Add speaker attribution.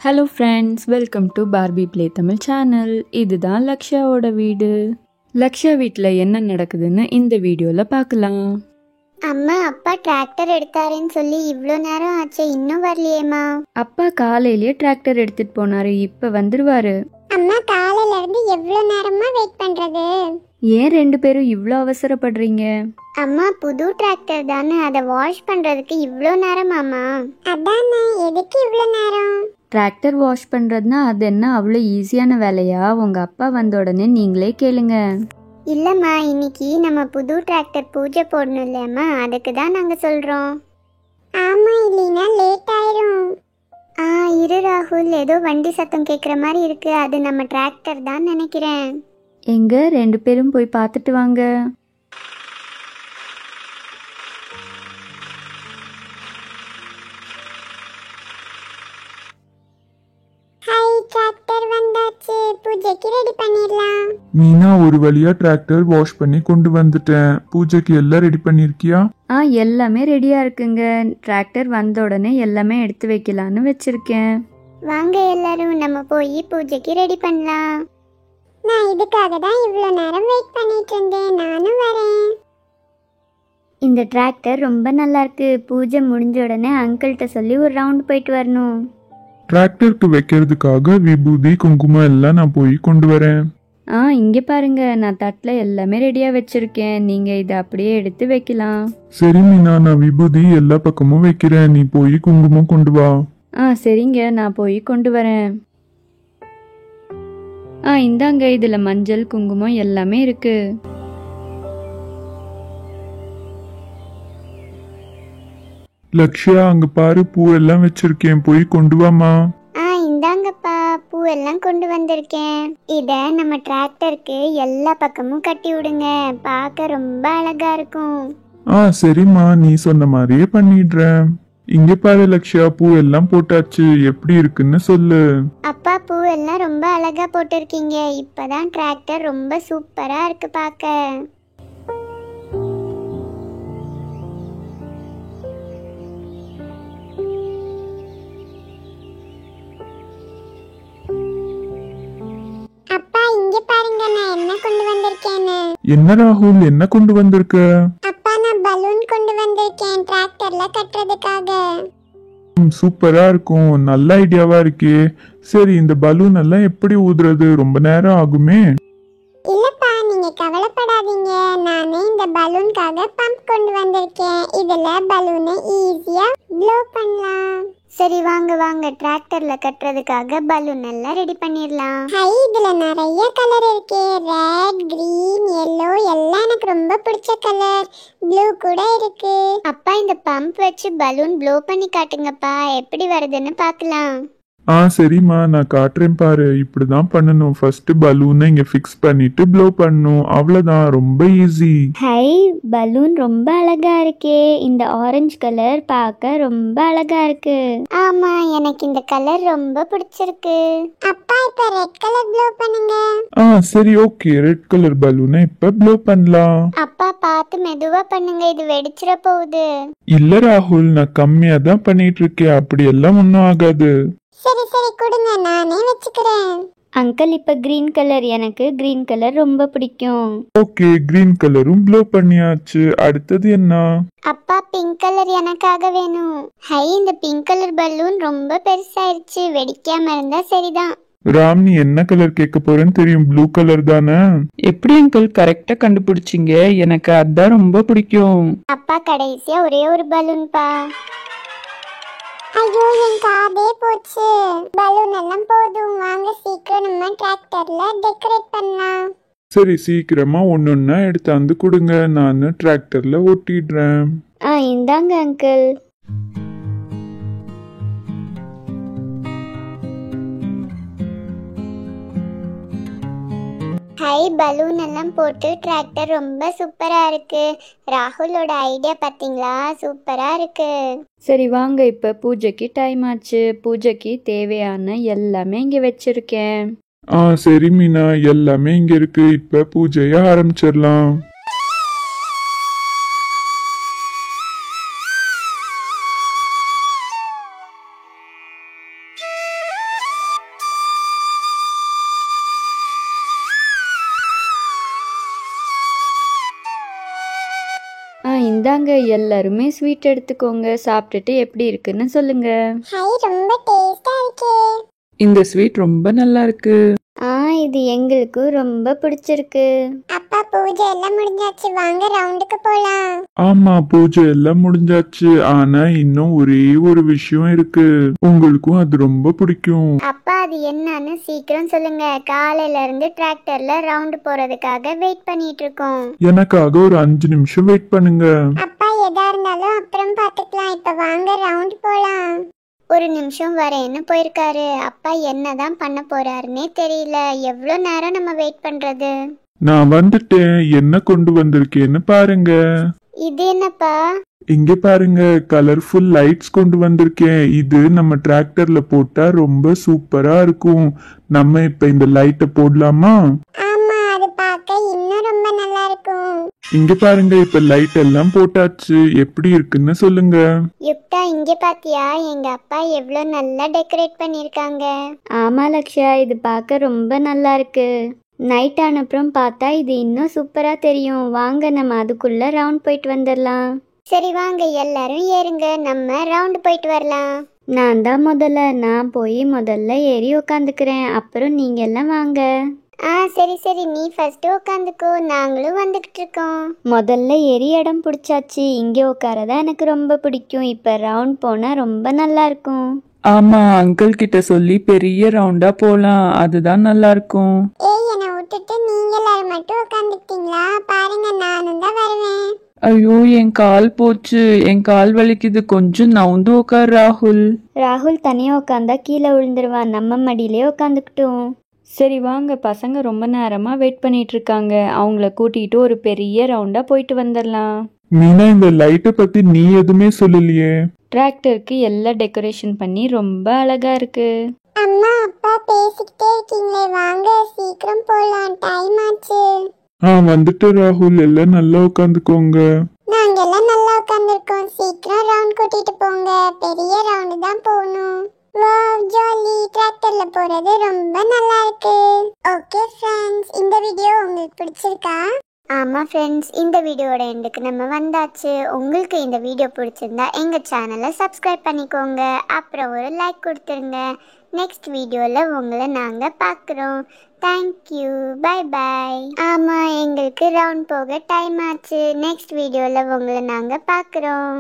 Speaker 1: Hello friends, welcome to Barbie play Tamil channel. இதுதான் லக்ஷாவோட வீடு. லக்ஷா வீட்டில் என்ன நடக்குதுன்னு இந்த வீடியோவில் பார்க்கலாம்.
Speaker 2: அம்மா, அப்பா டிராக்டர் எடுத்தாருன்னு சொல்லி இவ்வளோ நேரம் ஆச்சு, இன்னும் வரலையேம்மா?
Speaker 1: அப்பா காலையிலேயே டிராக்டர் எடுத்துட்டு போனாரு, இப்போ வந்துருவாரு.
Speaker 2: அம்மா, காலையில இருந்து எவ்வளோ நேரமா வெயிட் பண்றது?
Speaker 1: ஏன் ரெண்டு பேரும் இவ்வளோ அவசரப்படுறீங்க?
Speaker 2: அம்மா, புது டிராக்டர் தானே, அதை வாஷ் பண்றதுக்கு இவ்வளோ நேரமாம்மா? அதானே, எதுக்கு இவ்வளோ நேரம்?
Speaker 1: டிராக்டர் வாஷ் பண்ணுறதுனா அது என்ன அவ்வளோ ஈஸியான வேலையா? உங்கள் அப்பா வந்த உடனே நீங்களே கேளுங்க.
Speaker 2: இல்லைம்மா, இன்னைக்கு நம்ம புது டிராக்டர் பூஜை போடணும் இல்லையம்மா, அதுக்கு தான் நாங்கள் சொல்கிறோம். ஆமாம், இல்லைன்னா லேட் ஆயிரும். இரு ராகுல், ஏதோ வண்டி சத்தம் கேட்குற மாதிரி இருக்கு, அது நம்ம டிராக்டர் தான் நினைக்கிறேன்.
Speaker 1: எங்க ரெண்டு பேரும் போய் பார்த்துட்டு வாங்க.
Speaker 2: டிராக்டர் வந்தாச்சு, பூஜைக்கு ரெடி பண்ணிடலாம்.
Speaker 3: மீனா, ஒரு வழியா டிராக்டர் வாஷ் பண்ணி கொண்டு வந்துட்டேன். பூஜைக்கு எல்லாம் ரெடி பண்ணிருக்கியா?
Speaker 1: எல்லாமே ரெடியா இருக்குங்க. டிராக்டர் வந்த உடனே எல்லாமே எடுத்து வைக்கலான்னு வச்சிருக்கேன்.
Speaker 2: வாங்க எல்லாரும், நம்ம போய் பூஜைக்கு ரெடி பண்ணலாம். நான் இதுக்காக தான் இவ்வளோ நேரம் வெயிட் பண்ணிட்டு இருந்தேன், நானும் வரேன். இந்த டிராக்டர் ரொம்ப நல்லா இருக்கு. பூஜை முடிஞ்ச உடனே அங்கிள்கிட்ட சொல்லி ஒரு ரவுண்ட் போயிட்டு வரணும்.
Speaker 3: டிராக்டருக்கு வைக்கிறதுக்காக விபூதி குங்குமம் எல்லாம் நான் போய் கொண்டு வரேன்.
Speaker 1: இங்கே பாருங்க, நான் தட்டில் எல்லாமே ரெடியாக வச்சிருக்கேன். நீங்கள் இதை அப்படியே எடுத்து வைக்கலாம்.
Speaker 3: சரி மீனா, நான் விபூதி எல்லா பக்கமும் வைக்கிறேன், நீ போய் குங்குமம் கொண்டு வா.
Speaker 1: சரிங்க, நான் போய் கொண்டு வரேன். இந்தாங்க, இதில் மஞ்சள் குங்குமம் எல்லாமே இருக்கு.
Speaker 3: லக்ஷயா, அங்க பாரு, பூ எல்லாம் வச்சிருக்கேன், போய் கொண்டு வாமா.
Speaker 2: இந்தாங்கப்பா, பூ எல்லாம் கொண்டு வந்திருக்கேன். இத நம்ம டிராக்டருக்கு எல்லா பக்கமும் கட்டி விடுங்க, பார்க்க ரொம்ப அழகா இருக்கும்.
Speaker 3: சரிம்மா, நீ சொன்ன மாதிரியே பண்ணிடுறேன். இங்க பாரு லக்ஷயா, பூ எல்லாம் போட்டாச்சு, எப்படி இருக்குன்னு சொல்லு.
Speaker 2: அப்பா, பூ எல்லாம் ரொம்ப அழகா போட்டிருக்கீங்க. இப்பதான் டிராக்டர் ரொம்ப சூப்பரா இருக்கு பார்க்க. அப்பா, இங்க பாருங்க, நான் என்ன கொண்டு வந்திருக்கேன்னு.
Speaker 3: என்ன ராகுல், என்ன கொண்டு வந்திருக்க?
Speaker 2: அப்பா, நான் பலூன் கொண்டு வந்திருக்கேன் டிராக்டர்ல கட்டுறதுக்காக.
Speaker 3: சூப்பரா இருக்கும், நல்ல ஐடியாவா இருக்கே. சரி, இந்த பலூன் எல்லாம் எப்படி ஊதுறது? ரொம்ப நேரம் ஆகுமே.
Speaker 2: இல்லப்பா, நீங்க கவலைப்படாதீங்க, நானே இந்த பலூனுக்காக பம்ப் கொண்டு வந்திருக்கேன். இதுல பலூனை ஈஸியா ப்ளோ பண்ணலாம். சரி, வாங்க வாங்க, டிராக்டர்ல கட்டுறதுக்காக பலூன் எல்லாம் ரெடி பண்ணிடலாம். இதுல நிறைய கலர் இருக்கு, ரெட், கிரீன், எல்லோ எல்லாம் எனக்கு ரொம்ப பிடிச்ச கலர். ப்ளூ கூட இருக்கு. அப்பா, இந்த பம்ப் வச்சு பலூன் ப்ளோ பண்ணி காட்டுங்கப்பா, எப்படி வருதுன்னு பார்க்கலாம்.
Speaker 3: சரிம்மா, நான் காட்டுறேன் பாரு. இப்படிதான் பண்ணணும். ஃபர்ஸ்ட் பலூனை இங்க ஃபிக்ஸ் பண்ணிட்டு ப்ளோ பண்ணணும், அவ்வளவுதான், ரொம்ப ஈஸி.
Speaker 2: பலூன் ரொம்ப அழகா இருக்கே. இந்த ஆரஞ்சு கலர் பார்க்க ரொம்ப அழகா இருக்கு. ஆமா, எனக்கு இந்த கலர் ரொம்ப பிடிச்சிருக்கு. அப்பா, இப்ப ரெட் கலர் ப்ளோ பண்ணுங்க.
Speaker 3: சரி, ஓகே, ரெட் கலர் பலூனை இப்ப ப்ளோ பண்ணலாம்.
Speaker 2: அப்பா, பார்த்து மெதுவா பண்ணுங்க, இது வெடிச்சிட போகுது.
Speaker 3: இல்ல ராகுல், நான் கம்மியா தான் பண்ணிட்டு இருக்கேன், அப்படி எல்லாம் ஒன்னும் ஆகாது.
Speaker 2: சரி சரி, கொடுங்க, நானே வச்சுக்கிறேன். அங்கிள், இப்ப கிரீன் கலர், எனக்கு கிரீன் கலர் ரொம்ப பிடிக்கும்.
Speaker 3: ஓகே, கிரீன் கலரும் ப்ளோ பண்ணியாச்சு. அடுத்தது என்ன?
Speaker 2: அப்பா, பிங்க் கலர் எனக்காக வேணும். இந்த பிங்க் கலர் பலூன் ரொம்ப பெருசாயிருச்சு, வெடிக்காம இருந்தா சரிதான்.
Speaker 3: ராம், நீ என்ன கலர் கேட்க போறேன்னு தெரியும், ப்ளூ கலர் தானே?
Speaker 4: எப்படி அங்கிள் கரெக்டா கண்டுபிடிச்சிங்க? எனக்கு அதான் ரொம்ப பிடிக்கும்.
Speaker 2: அப்பா, கடைசியா ஒரே ஒரு பலூன்பா. ஐயோ, என் காதே போச்சு. பலூன் எல்லாம் போதும், வாங்க சீக்கிரம் நம்ம டிராக்டர்ல டெக்கரேட் பண்ணலாம்.
Speaker 3: சரி, சீக்கிரமா ஒன்னொன்னா எடுத்தாந்து கொடுங்க, நான் டிராக்டர்ல ஒட்டிடுறேன்.
Speaker 2: இந்தாங்க அங்கிள். பலூன் எல்லாம் போட்டு டிராக்டர் ரொம்ப சூப்பரா இருக்கு. ராகுலோட ஐடியா பாத்தீங்களா? சூப்பரா இருக்கு.
Speaker 1: சரி வாங்க, இப்போ பூஜைக்கு டைம் ஆச்சு. பூஜைக்கு தேவையான எல்லாமே இங்கே வச்சிருக்கேன்.
Speaker 3: சரி மீனா, எல்லாமே இங்க இருக்கு, இப்ப பூஜைய ஆரம்பிச்சிடலாம்.
Speaker 1: இந்தாங்க எல்லாருமே ஸ்வீட் எடுத்துக்கோங்க, சாப்பிட்டுட்டு எப்படி இருக்குன்னு சொல்லுங்க.
Speaker 2: ஹை, ரொம்ப டேஸ்டா இருக்கே.
Speaker 4: இந்த ஸ்வீட் ரொம்ப நல்லா இருக்கு.
Speaker 2: இது எங்களுக்கும் ரொம்ப பிடிச்சிருக்கு. அப்பா, பூஜை எல்லாம் முடிஞ்சாச்சு, வாங்க ரவுண்டுக்கு போலாம்.
Speaker 3: ஆமா, பூஜை எல்லாம் முடிஞ்சாச்சு. ஆனா இன்னும் ஒரே ஒரு விஷயம் இருக்கு, உங்களுக்கும் அது ரொம்ப பிடிக்கும்.
Speaker 2: அப்பா, அது என்னன்னு சீக்கிரம் சொல்லுங்க. காலையில இருந்து டிராக்டர்ல ரவுண்டு போறதுக்காக வெயிட் பண்ணிட்டு இருக்கோம்.
Speaker 3: எனக்காக ஒரு 5 நிமிஷம் வெயிட் பண்ணுங்க.
Speaker 2: அப்பா, எதா இருந்தாலும் அப்புறம் பாத்துக்கலாம், இப்ப வாங்க ரவுண்ட் போலாம். ஒரு நிமிஷம் வரேன்னு போயிருக்காரு. அப்பா என்னதான் பண்ண போறாருன்னே தெரியல. எவ்வளவு நேரம் நம்ம வெயிட் பண்றது?
Speaker 3: நான் வந்துட்டேன், என்ன கொண்டு வந்திருக்கேன்னு பாருங்க.
Speaker 2: இது என்னப்பா?
Speaker 3: இங்க பாருங்க, கலர்ஃபுல் லைட்ஸ் கொண்டு வந்திருக்கேன். இது நம்ம டிராக்டர்ல போட்டா ரொம்ப சூப்பரா இருக்கும். நம்ம இப்ப இந்த லைட்டை போடலாமா?
Speaker 2: ஆமா, அது பார்க்க இன்னும் ரொம்ப நல்லா இருக்கும்.
Speaker 3: இங்க பாருங்க, இப்ப லைட் எல்லாம் போட்டாச்சு. எப்படி இருக்குன்னு சொல்லுங்க.
Speaker 2: யுக்தா, இங்க பாத்தியா எங்க அப்பா எவ்வளவு நல்லா டெக்கரேட் பண்ணிருக்காங்க.
Speaker 1: ஆமா லக்ஷயா, இது பார்க்க ரொம்ப நல்லா இருக்கு. நைட் ஆனப்புறம் பார்த்தா இது இன்னும் சூப்பரா தெரியும். வாங்க நம்ம அதுக்குள்ள ரவுண்ட் போயிட்டு வந்துடலாம்.
Speaker 2: சரி வாங்க, எல்லாரும் ஏறுங்க, நம்ம ரவுண்ட் போயிட்டு வரலாம்.
Speaker 1: நான் தான் நான் போய் முதல்ல ஏறி உக்காந்துக்கிறேன், அப்புறம் நீங்க எல்லாம் வாங்க.
Speaker 2: சரி சரி, நீ ஃபர்ஸ்ட் உட்காந்துக்கோ, நாங்களும் வந்துகிட்டு இருக்கோம்.
Speaker 1: முதல்ல ஏறி இடம் பிடிச்சாச்சு. இங்கே உட்காரதா எனக்கு ரொம்ப பிடிக்கும். இப்போ ரவுண்ட் போனால் ரொம்ப நல்லா இருக்கும்.
Speaker 4: ஆமா, அங்கிள் கிட்ட சொல்லி பெரிய ரவுண்டா போலாம், அதுதான் நல்லா இருக்கும்.
Speaker 2: ஏய், என்னை விட்டுட்டு நீங்க எல்லாரும் மட்டும் உட்காந்துக்கிட்டீங்களா? பாருங்க, நானும் தான் வருவேன்.
Speaker 4: ஐயோ, என் கால் போச்சு, என் கால் வலிக்குது, கொஞ்சம் நவுந்து உட்கார் ராகுல்.
Speaker 1: ராகுல் தனியாக உட்காந்தா கீழே விழுந்துருவான், நம்ம மடியிலே உட்காந்துக்கிட்டோம். சரி வாங்க, பசங்க ரொம்ப நேரமாக வெயிட் பண்ணிட்டு இருக்காங்க. அவங்கள கூட்டிகிட்டு ஒரு பெரிய ரவுண்டாக போயிட்டு வந்துடலாம்.
Speaker 3: மீனா, இந்த லைட்டை பத்தி நீ எதுவுமே சொல்லலையே.
Speaker 1: டிராக்டருக்கு எல்லாம் டெக்கரேஷன் பண்ணி ரொம்ப அழகா இருக்கு.
Speaker 2: அம்மா, அப்பா பேசிக்கிட்டே இருக்கீங்களே, வாங்க சீக்கிரம் போலாம், டைம் ஆச்சு.
Speaker 3: வந்துட்டு ராகுல், எல்லாம் நல்லா உட்காந்துக்கோங்க.
Speaker 2: நாங்க எல்லாம் நல்லா உட்காந்துருக்கோம், சீக்கிரம் ரவுண்ட் கூட்டிட்டு போங்க. பெரிய ரவுண்டு தான் போகணும். வாவ், ஜாலி, டிராக்டர்ல போறது ரொம்ப நல்லா இருக்கு. ஓகே ஃப்ரெண்ட்ஸ், இந்த வீடியோ உங்களுக்கு பிடிச்சிருக்கா? ஆமா ஃப்ரெண்ட்ஸ், இந்த வீடியோட எண்டுக்கு நம்ம வந்தாச்சு. உங்களுக்கு இந்த வீடியோ பிடிச்சிருந்தா எங்க சேனலை சப்ஸ்கிரைப் பண்ணிக்கோங்க, அப்புறம் ஒரு லைக் கொடுத்துருங்க. நெக்ஸ்ட் வீடியோவில் உங்களை நாங்கள் பார்க்குறோம். Thank you, bye bye. ஆமாம், எங்களுக்கு ரவுண்ட் போக டைம் ஆச்சு. நெக்ஸ்ட் வீடியோவில் உங்களை நாங்கள் பார்க்குறோம்.